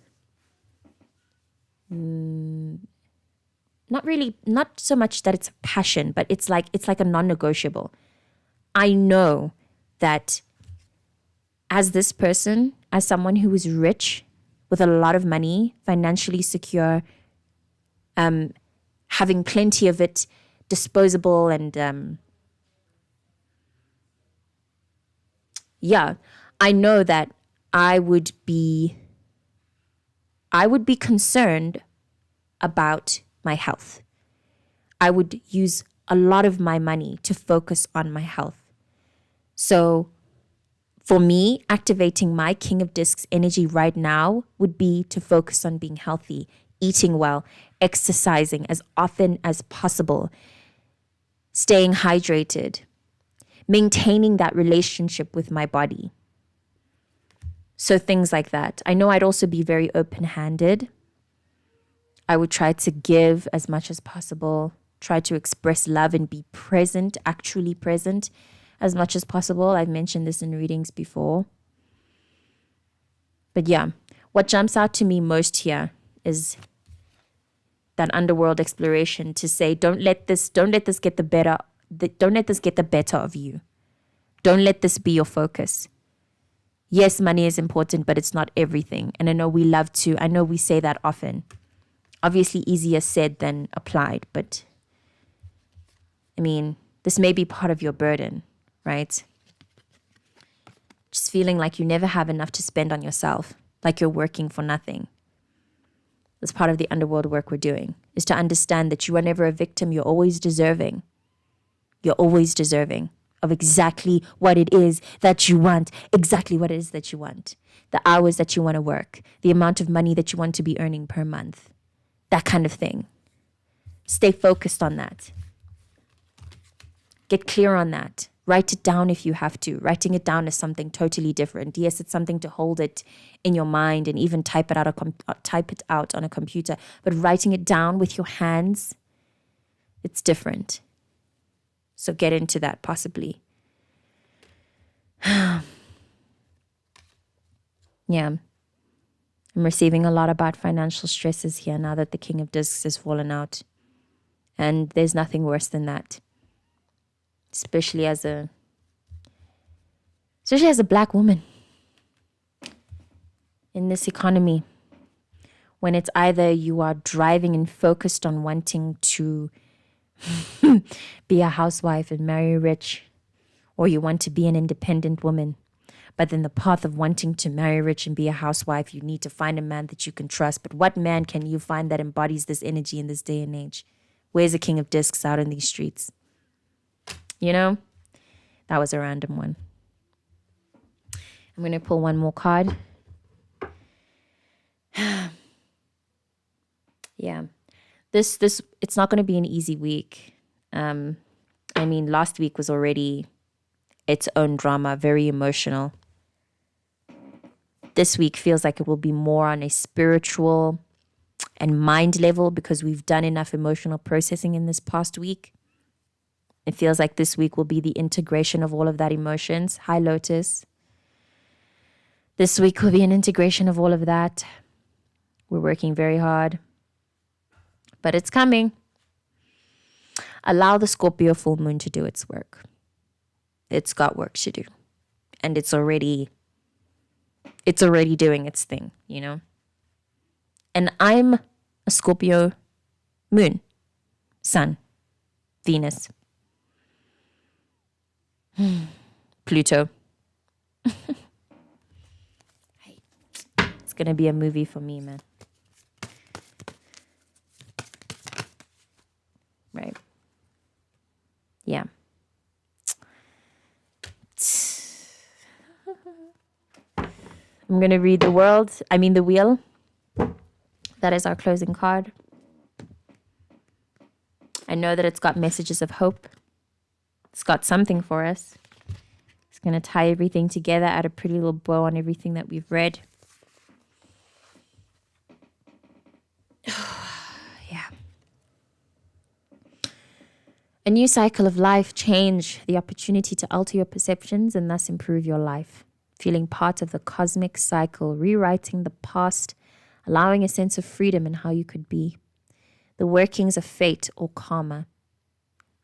not so much that it's a passion, but it's like a non-negotiable. I know that as this person, as someone who is rich with a lot of money, financially secure, having plenty of it, disposable, and I know that I would be concerned about my health. I would use a lot of my money to focus on my health. So for me, activating my King of Discs energy right now would be to focus on being healthy, eating well, exercising as often as possible, staying hydrated, maintaining that relationship with my body. So things like that. I know I'd also be very open-handed. I would try to give as much as possible, try to express love and be present, actually present as much as possible. I've mentioned this in readings before. But yeah, what jumps out to me most here is that underworld exploration to say, don't let this get the better of you. Don't let this be your focus. Yes, money is important, but it's not everything. And I know we say that often. Obviously easier said than applied, but I mean, this may be part of your burden, right? Just feeling like you never have enough to spend on yourself, like you're working for nothing. That's part of the underworld work we're doing, is to understand that you are never a victim. You're always deserving. You're always deserving of exactly what it is that you want, exactly what it is that you want, the hours that you want to work, the amount of money that you want to be earning per month, that kind of thing. Stay focused on that. Get clear on that. Write it down if you have to. Writing it down is something totally different. Yes, it's something to hold it in your mind and even type it out on a computer. But writing it down with your hands, it's different. So get into that possibly. Yeah. I'm receiving a lot about financial stresses here now that the King of Discs has fallen out. And there's nothing worse than that. Especially as a black woman in this economy, when it's either you are driving and focused on wanting to be a housewife and marry rich, or you want to be an independent woman. But then the path of wanting to marry rich and be a housewife, you need to find a man that you can trust. But what man can you find that embodies this energy in this day and age? Where's the King of Discs out in these streets? You know, that was a random one. I'm going to pull one more card. Yeah. This it's not going to be an easy week. Last week was already its own drama, very emotional. This week feels like it will be more on a spiritual and mind level because we've done enough emotional processing in this past week. It feels like this week will be the integration of all of that emotions. Hi, Lotus. This week will be an integration of all of that. We're working very hard. But it's coming. Allow the Scorpio full moon to do its work. It's got work to do. And it's already doing its thing, you know? And I'm a Scorpio moon, sun, Venus, Pluto. It's going to be a movie for me, man. Right. Yeah. I'm going to read the wheel. That is our closing card. I know that it's got messages of hope. It's got something for us. It's going to tie everything together, add a pretty little bow on everything that we've read. Yeah. A new cycle of life, change, the opportunity to alter your perceptions and thus improve your life. Feeling part of the cosmic cycle, rewriting the past, allowing a sense of freedom in how you could be. The workings of fate or karma.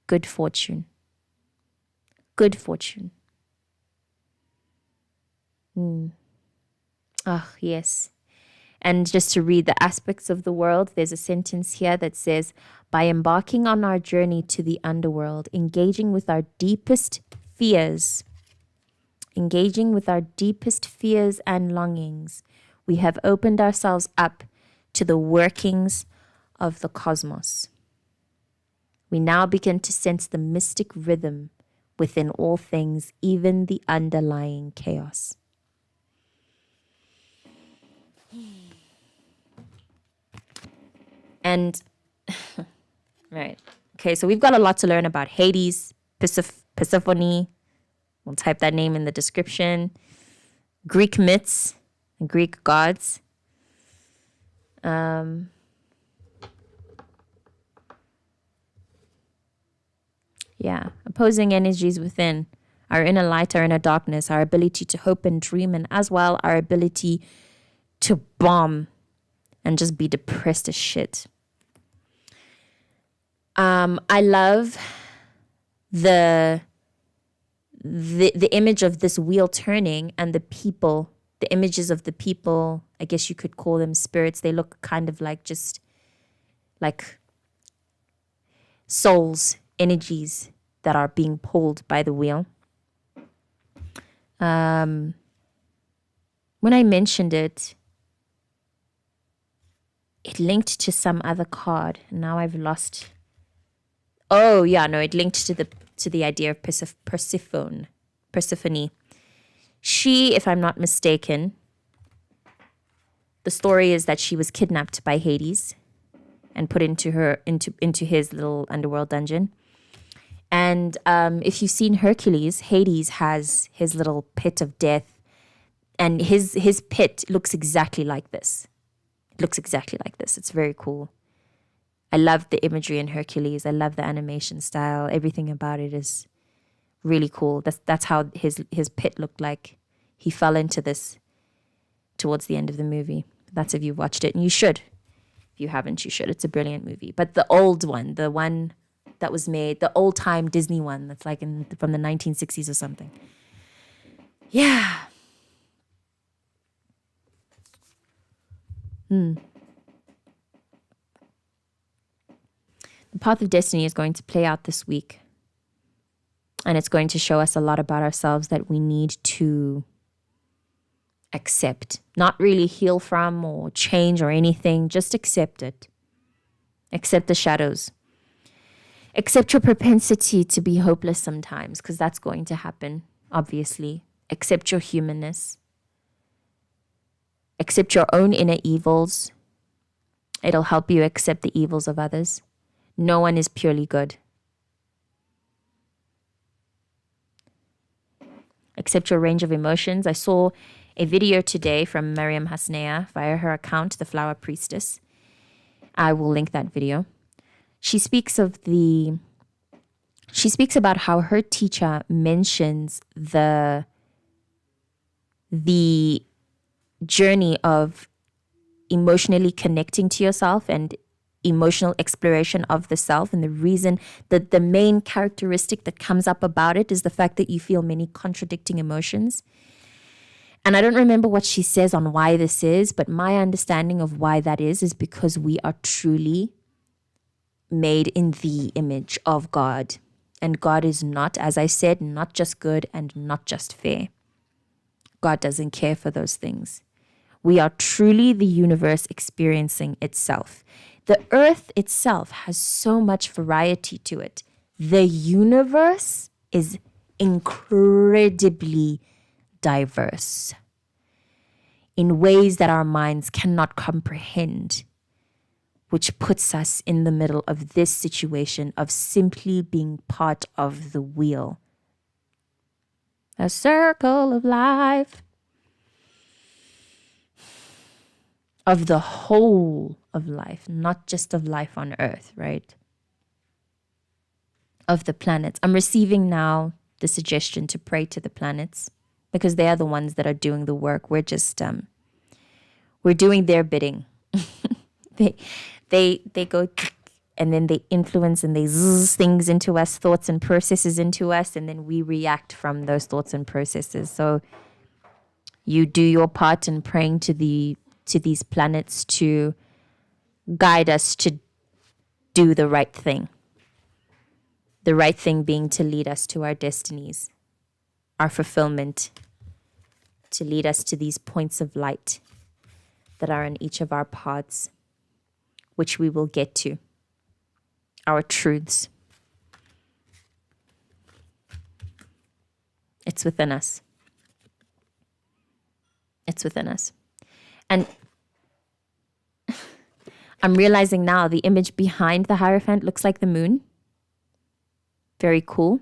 Good fortune. Good fortune. Yes. And just to read the aspects of the world, there's a sentence here that says, by embarking on our journey to the underworld, engaging with our deepest fears and longings, we have opened ourselves up to the workings of the cosmos. We now begin to sense the mystic rhythm within all things, even the underlying chaos. And, right, Okay, so we've got a lot to learn about Hades, Persephone. We'll type that name in the description. Greek myths and Greek gods. Yeah, opposing energies within. Our inner light, our inner darkness, our ability to hope and dream, and as well our ability to bomb and just be depressed as shit. I love the image of this wheel turning and the people, the images of the people. I guess you could call them spirits. They look kind of like just like souls, energies that are being pulled by the wheel. When I mentioned it, it linked to some other card. Now I've lost. Oh yeah, no, it linked to the idea of Persephone. She, if I'm not mistaken, the story is that she was kidnapped by Hades and put into his little underworld dungeon. And if you've seen Hercules, Hades has his little pit of death, and his pit looks exactly like this. It looks exactly like this. It's very cool. I love the imagery in Hercules. I love the animation style. Everything about it is really cool. That's how his pit looked like. He fell into this towards the end of the movie. That's if you've watched it, and you should. If you haven't, you should. It's a brilliant movie. But the old one, the one that was made, the old-time Disney one that's like from the 1960s or something. Yeah. The path of destiny is going to play out this week. And it's going to show us a lot about ourselves that we need to accept. Not really heal from or change or anything. Just accept it. Accept the shadows. Accept your propensity to be hopeless sometimes, because that's going to happen, obviously. Accept your humanness. Accept your own inner evils. It'll help you accept the evils of others. No one is purely good. Accept your range of emotions. I saw a video today from Mariam Hasneya via her account, The Flower Priestess. I will link that video. She speaks about how her teacher mentions the journey of emotionally connecting to yourself and emotional exploration of the self. And the reason that the main characteristic that comes up about it is the fact that you feel many contradicting emotions. And I don't remember what she says on why this is, but my understanding of why that is because we are truly made in the image of God. And God is not, as I said, not just good and not just fair. God doesn't care for those things. We are truly the universe experiencing itself. The earth itself has so much variety to it. The universe is incredibly diverse in ways that our minds cannot comprehend, which puts us in the middle of this situation of simply being part of the wheel. A circle of life. Of the whole of life, not just of life on Earth, right? Of the planets. I'm receiving now the suggestion to pray to the planets because they are the ones that are doing the work. We're just, we're doing their bidding. They go and then they influence and they zzz things into us, thoughts and processes into us, and then we react from those thoughts and processes. So you do your part in praying to these planets to guide us to do the right thing. The right thing being to lead us to our destinies, our fulfillment, to lead us to these points of light that are in each of our paths, which we will get to, our truths. It's within us. It's within us. And I'm realizing now the image behind the Hierophant looks like the moon. Very cool.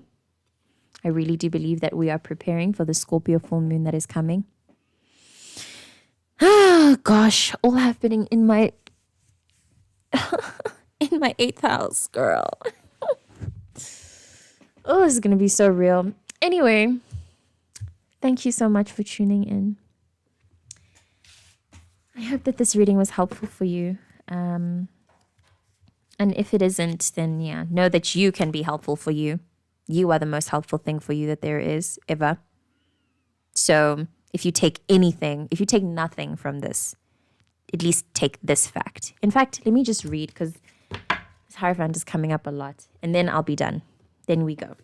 I really do believe that we are preparing for the Scorpio full moon that is coming. Ah, gosh, all happening in my in my 8th house, girl. Oh, this is going to be so real. Anyway, thank you so much for tuning in. I hope that this reading was helpful for you. And if it isn't, then yeah, know that you can be helpful for you. You are the most helpful thing for you that there is ever. So if you take anything, if you take nothing from this, at least take this fact. In fact, let me just read because this Hierophant is coming up a lot. And then I'll be done. Then we go.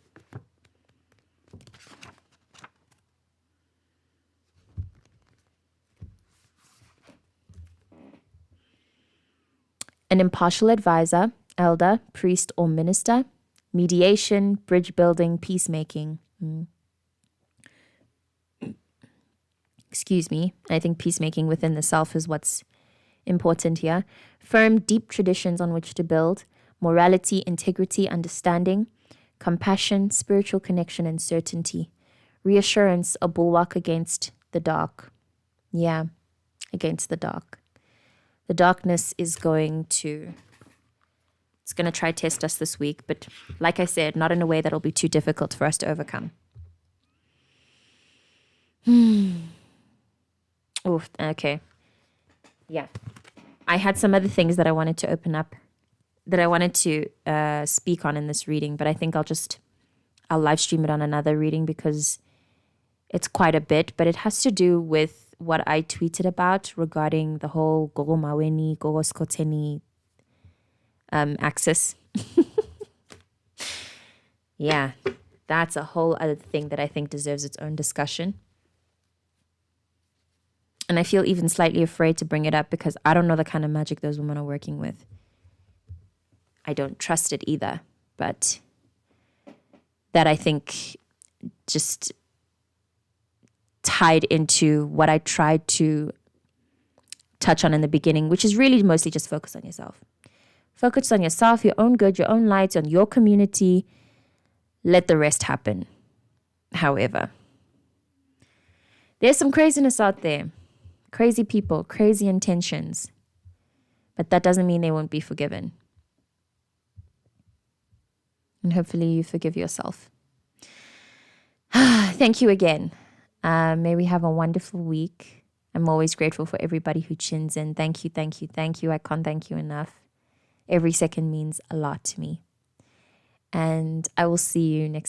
An impartial advisor, elder, priest, or minister. Mediation, bridge building, peacemaking. Excuse me. I think peacemaking within the self is what's important here. Firm, deep traditions on which to build. Morality, integrity, understanding. Compassion, spiritual connection, and certainty. Reassurance, a bulwark against the dark. Yeah, against the dark. The darkness is going to try to test us this week, but like I said, not in a way that'll be too difficult for us to overcome. Oh, okay. Yeah. I had some other things that I wanted to open up, that I wanted to speak on in this reading, but I think I'll live stream it on another reading because it's quite a bit, but it has to do with what I tweeted about regarding the whole Gogo Maweni, Gogo Skoteni axis. Yeah, that's a whole other thing that I think deserves its own discussion. And I feel even slightly afraid to bring it up because I don't know the kind of magic those women are working with. I don't trust it either, but that I think just tied into what I tried to touch on in the beginning, which is really mostly just focus on yourself. Focus on yourself, your own good, your own light, on your community. Let the rest happen. However, there's some craziness out there. Crazy people, crazy intentions. But that doesn't mean they won't be forgiven. And hopefully you forgive yourself. Thank you again. May we have a wonderful week. I'm always grateful for everybody who tunes in. Thank you, thank you, thank you. I can't thank you enough. Every second means a lot to me. And I will see you next